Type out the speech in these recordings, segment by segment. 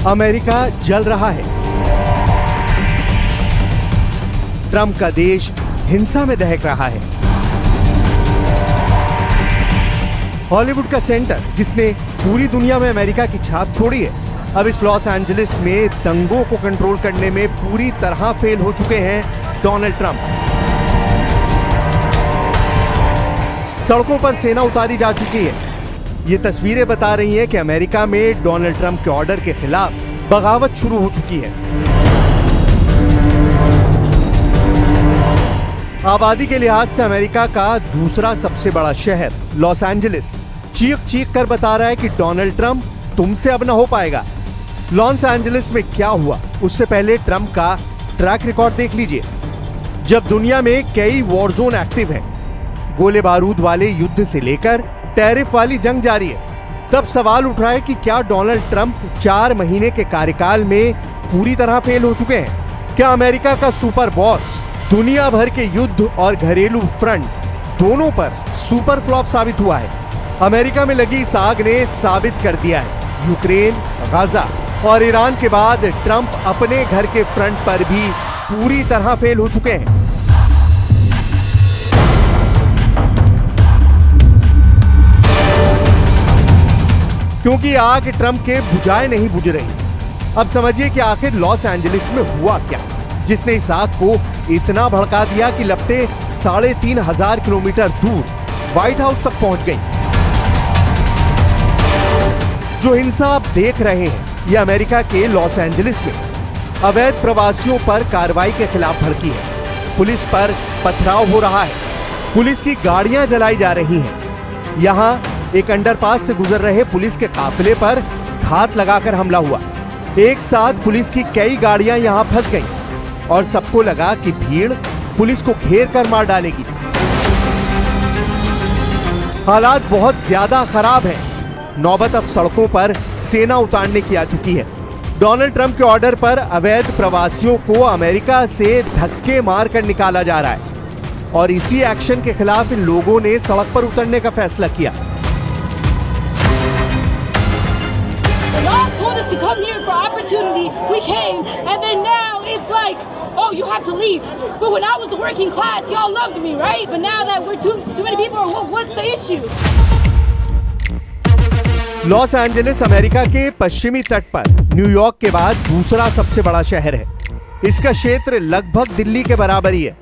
America जल रहा है। ट्रंप का देश हिंसा में दहक रहा है। हॉलीवुड का सेंटर जिसने पूरी दुनिया में अमेरिका की छाप छोड़ी है, अब इस लॉस एंजलिस में दंगों को कंट्रोल करने में पूरी तरह फेल हो चुके हैं डोनाल्ड ट्रंप। सड़कों पर सेना उतारी जा चुकी है। ये तस्वीरें बता रही हैं कि अमेरिका में डोनाल्ड ट्रंप के ऑर्डर के खिलाफ बगावत शुरू हो चुकी है। आबादी के लिहाज से अमेरिका का दूसरा सबसे बड़ा शहर लॉस एंजलिस चीख चीख कर बता रहा है कि डोनाल्ड ट्रंप तुमसे अब न हो पाएगा। लॉस एंजलिस में क्या हुआ उससे पहले ट्रंप का ट्रैक रिकॉर्ड देख लीजिए। जब दुनिया में कई वॉर जोन एक्टिव हैं, गोले बारूद वाले युद्ध से लेकर टैरिफ वाली जंग जारी है, तब सवाल उठ रहा है कि क्या डोनाल्ड ट्रंप 4 महीने के कार्यकाल में पूरी तरह फेल हो चुके हैं? क्या अमेरिका का सुपर बॉस दुनिया भर के युद्ध और घरेलू फ्रंट दोनों पर सुपर फ्लॉप साबित हुआ है? अमेरिका में लगी इस आग ने साबित कर दिया है यूक्रेन, गाजा और ईरान के बाद ट्रंप अपने घर के फ्रंट पर भी पूरी तरह फेल हो चुके हैं। क्योंकि आग ट्रंप के बुझाए नहीं बुझ रही। अब समझिए कि आखिर लॉस एंजलिस में हुआ क्या जिसने इस आग को इतना भड़का दिया कि लपटें 3500 किलोमीटर दूर व्हाइट हाउस तक पहुंच गई। जो हिंसा आप देख रहे हैं यह अमेरिका के लॉस एंजलिस में अवैध प्रवासियों पर कार्रवाई के खिलाफ भड़की है। पुलिस पर पथराव हो रहा है, पुलिस की गाड़ियां जलाई जा रही हैं। यहां एक अंडरपास से गुजर रहे पुलिस के काफिले पर घात लगाकर हमला हुआ। एक साथ पुलिस की कई गाड़ियां यहां फंस गईं और सबको लगा कि भीड़ पुलिस को घेर कर मार डालेगी। हालात बहुत ज्यादा खराब हैं। नौबत अब सड़कों पर सेना उतारने की आ चुकी है। डोनाल्ड ट्रंप के ऑर्डर पर अवैध प्रवासियों को अमेरिका से धक्के मार कर निकाला जा रहा है और इसी एक्शन के खिलाफ इन लोगों ने सड़क पर उतरने का फैसला किया। Y'all told us to come here for opportunity. We came, and then now it's like, oh, you have to leave. But when I was the working class, y'all loved me, right? But now that we're too many people, what's the issue? Los Angeles America के पश्चिमी तट पर New York के बाद दूसरा सबसे बड़ा शहर है। इसका क्षेत्र लगभग दिल्ली के बराबर ही है।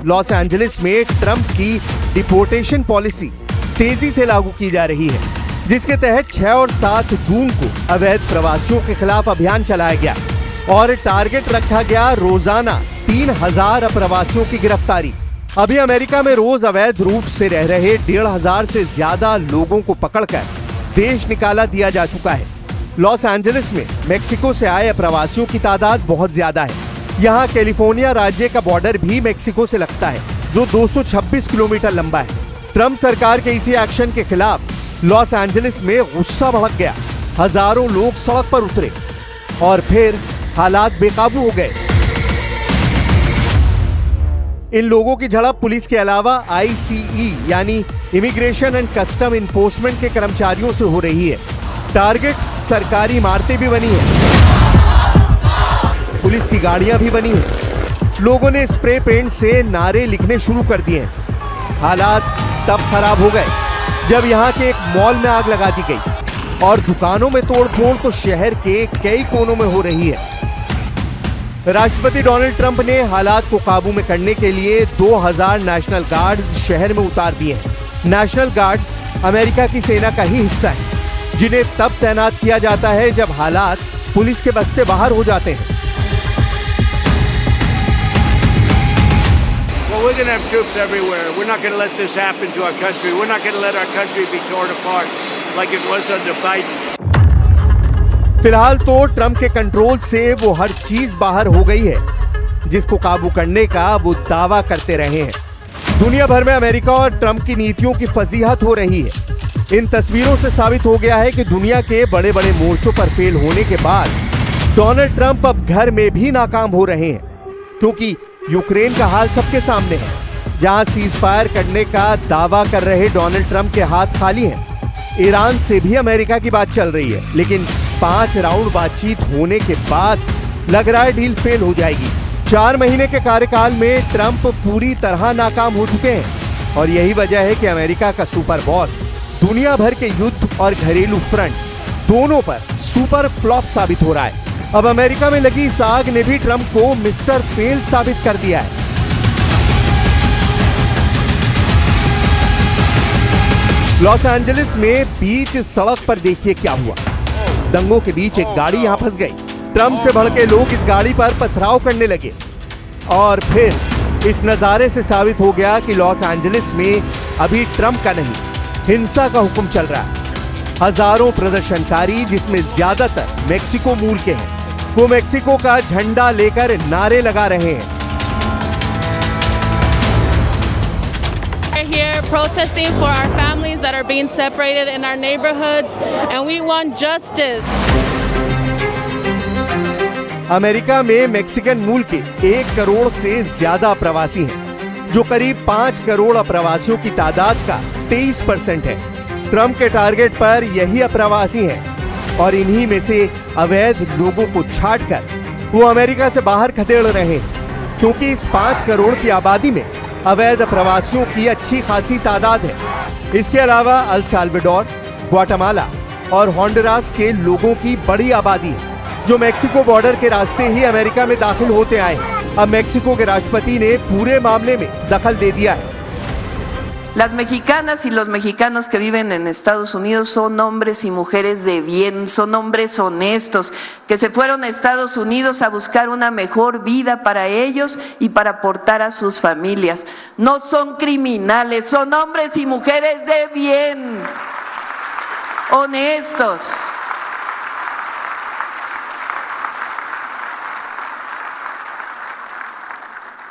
लॉस एंजलिस में ट्रंप की डिपोर्टेशन पॉलिसी तेजी से लागू की जा रही है, जिसके तहत 6 और 7 जून को अवैध प्रवासियों के खिलाफ अभियान चलाया गया और टारगेट रखा गया रोजाना 3000 अप्रवासियों की गिरफ्तारी। अभी अमेरिका में रोज अवैध रूप से रह रहे 1500 से ज्यादा लोगों को पकड़कर देश निकाला दिया जा चुका है। लॉस एंजलिस में मेक्सिको से आए अप्रवासियों की तादाद बहुत ज्यादा है। यहाँ कैलिफोर्निया राज्य का बॉर्डर भी मेक्सिको से लगता है, जो 226 किलोमीटर लंबा है। ट्रंप सरकार के इसी एक्शन के खिलाफ लॉस एंजलिस में गुस्सा भड़क गया। हजारों लोग सड़क पर उतरे और फिर हालात बेकाबू हो गए। इन लोगों की झड़प पुलिस के अलावा ICE यानी इमिग्रेशन एंड कस्टम इन्फोर्समेंट के कर्मचारियों से हो रही है। टारगेट सरकारी इमारतें भी बनी है, पुलिस की गाड़ियां भी बनी है। लोगों ने स्प्रे पेंट से नारे लिखने शुरू कर दिए। हालात तब खराब हो गए जब यहाँ के एक मॉल में आग लगा दी गई और दुकानों में तोड़फोड़ तो शहर के कई कोनों में हो रही है। राष्ट्रपति डोनाल्ड ट्रंप ने हालात को काबू में करने के लिए 2000 नेशनल गार्ड्स शहर में उतार दिए हैं। नेशनल गार्ड्स अमेरिका की सेना का ही हिस्सा है, जिन्हें तब तैनात किया जाता है जब हालात पुलिस के बस से बाहर हो जाते हैं। Well, we're going to have troops everywhere. We're not going to let this happen to our country. We're not going to let our country be torn apart like it was under Biden. फिलहाल तो Trump के control से वो हर चीज बाहर हो गई है जिसको काबू करने का वो दावा करते रहे हैं। दुनिया भर में अमेरिका और ट्रंप की नीतियों की फजीहत हो रही है। इन तस्वीरों से साबित हो गया है कि दुनिया के बड़े बड़े मोर्चों पर फेल होने के बाद डोनाल्ड ट्रंप अब घर में भी नाकाम हो रहे हैं, क्योंकि यूक्रेन का हाल सबके सामने है, जहां सीज फायर करने का दावा कर रहे डोनाल्ड ट्रंप के हाथ खाली हैं। ईरान से भी अमेरिका की बात चल रही है, लेकिन 5 राउंड बातचीत होने के बाद लग रहा है डील फेल हो जाएगी। 4 महीने के कार्यकाल में ट्रंप पूरी तरह नाकाम हो चुके हैं और यही वजह है कि अमेरिका का सुपर बॉस दुनिया भर के युद्ध और घरेलू फ्रंट दोनों पर सुपर फ्लॉप साबित हो रहा है। अब अमेरिका में लगी इस आग ने भी ट्रंप को मिस्टर फेल साबित कर दिया है। लॉस एंजलिस में बीच सड़क पर देखिए क्या हुआ। दंगों के बीच एक गाड़ी यहां फंस गई। ट्रंप से भड़के लोग इस गाड़ी पर पथराव करने लगे और फिर इस नजारे से साबित हो गया कि लॉस एंजलिस में अभी ट्रंप का नहीं, हिंसा का हुक्म चल रहा है। हजारों प्रदर्शनकारी, जिसमें ज्यादातर मेक्सिको मूल के हैं, वो मेक्सिको का झंडा लेकर नारे लगा रहे हैं। We're here protesting for our families that are being separated in our neighborhoods, and we want justice. America में मेक्सिकन मूल के 1 करोड़ से ज्यादा प्रवासी हैं, जो करीब 5 करोड़ अप्रवासियों की तादाद का 23% है। ट्रंप के टारगेट पर यही अप्रवासी हैं और इन्हीं में से अवैध लोगों को छांटकर वो अमेरिका से बाहर खदेड़ रहे हैं, क्योंकि इस 5 करोड़ की आबादी में अवैध प्रवासियों की अच्छी खासी तादाद है। इसके अलावा अल साल्वाडोर, ग्वाटेमाला और होंडुरास के लोगों की बड़ी आबादी है, जो मेक्सिको बॉर्डर के रास्ते ही अमेरिका में दाखिल होते आए हैं। अब मेक्सिको के राष्ट्रपति ने पूरे मामले में दखल दे दिया है। Las mexicanas y los mexicanos que viven en Estados Unidos son hombres y mujeres de bien, son hombres honestos, que se fueron a Estados Unidos a buscar una mejor vida para ellos y para aportar a sus familias. No son criminales, son hombres y mujeres de bien, honestos.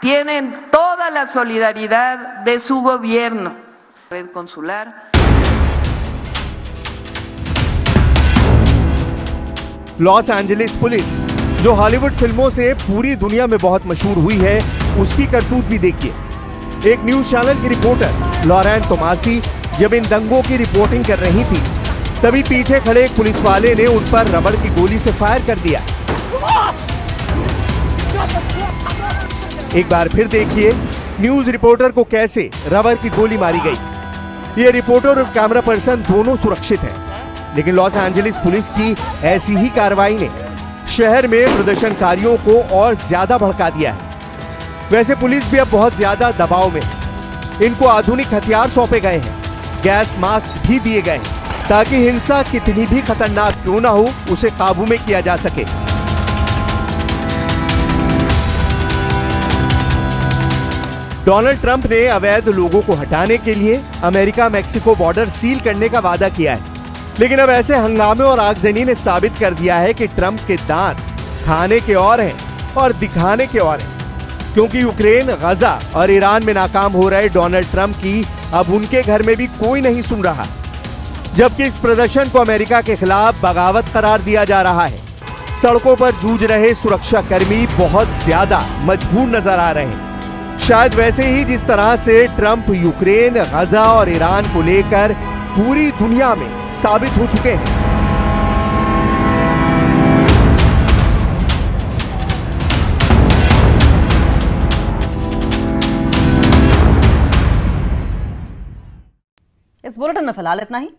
Tienen toda la solidaridad de su gobierno. Red consular. Los Angeles police, जो Hollywood फिल्मों से पूरी दुनिया में बहुत मशहूर हुई है, उसकी करतूत भी देखिए। एक न्यूज चैनल की रिपोर्टर लॉरेन तोमासी जब इन दंगों की रिपोर्टिंग कर रही थी, तभी पीछे खड़े एक पुलिस वाले ने उन पर रबड़ की गोली से फायर कर दिया। एक बार फिर देखिए न्यूज रिपोर्टर को कैसे रबर की गोली मारी गई। ये रिपोर्टर और कैमरा पर्सन दोनों सुरक्षित हैं, लेकिन लॉस एंजलिस पुलिस की ऐसी ही कार्रवाई ने शहर में प्रदर्शनकारियों को और ज्यादा भड़का दिया है। वैसे पुलिस भी अब बहुत ज्यादा दबाव में है। इनको आधुनिक हथियार सौंपे गए हैं, गैस मास्क भी दिए गए हैं, ताकि हिंसा कितनी भी खतरनाक क्यों ना हो, उसे काबू में किया जा सके। डोनाल्ड ट्रंप ने अवैध लोगों को हटाने के लिए अमेरिका मेक्सिको बॉर्डर सील करने का वादा किया है, लेकिन अब ऐसे हंगामे और आगजनी ने साबित कर दिया है कि ट्रंप के दांत खाने के और हैं और दिखाने के और हैं, क्योंकि यूक्रेन, गजा और ईरान में नाकाम हो रहे डोनाल्ड ट्रंप की अब उनके घर में भी कोई नहीं सुन रहा, जबकि इस प्रदर्शन को अमेरिका के खिलाफ बगावत करार दिया जा रहा है। सड़कों पर जूझ रहे सुरक्षा कर्मी बहुत ज्यादा मजबूर नजर आ रहे हैं, शायद वैसे ही जिस तरह से ट्रंप यूक्रेन, गजा और ईरान को लेकर पूरी दुनिया में साबित हो चुके हैं। इस बुलेटिन में फिलहाल इतना ही।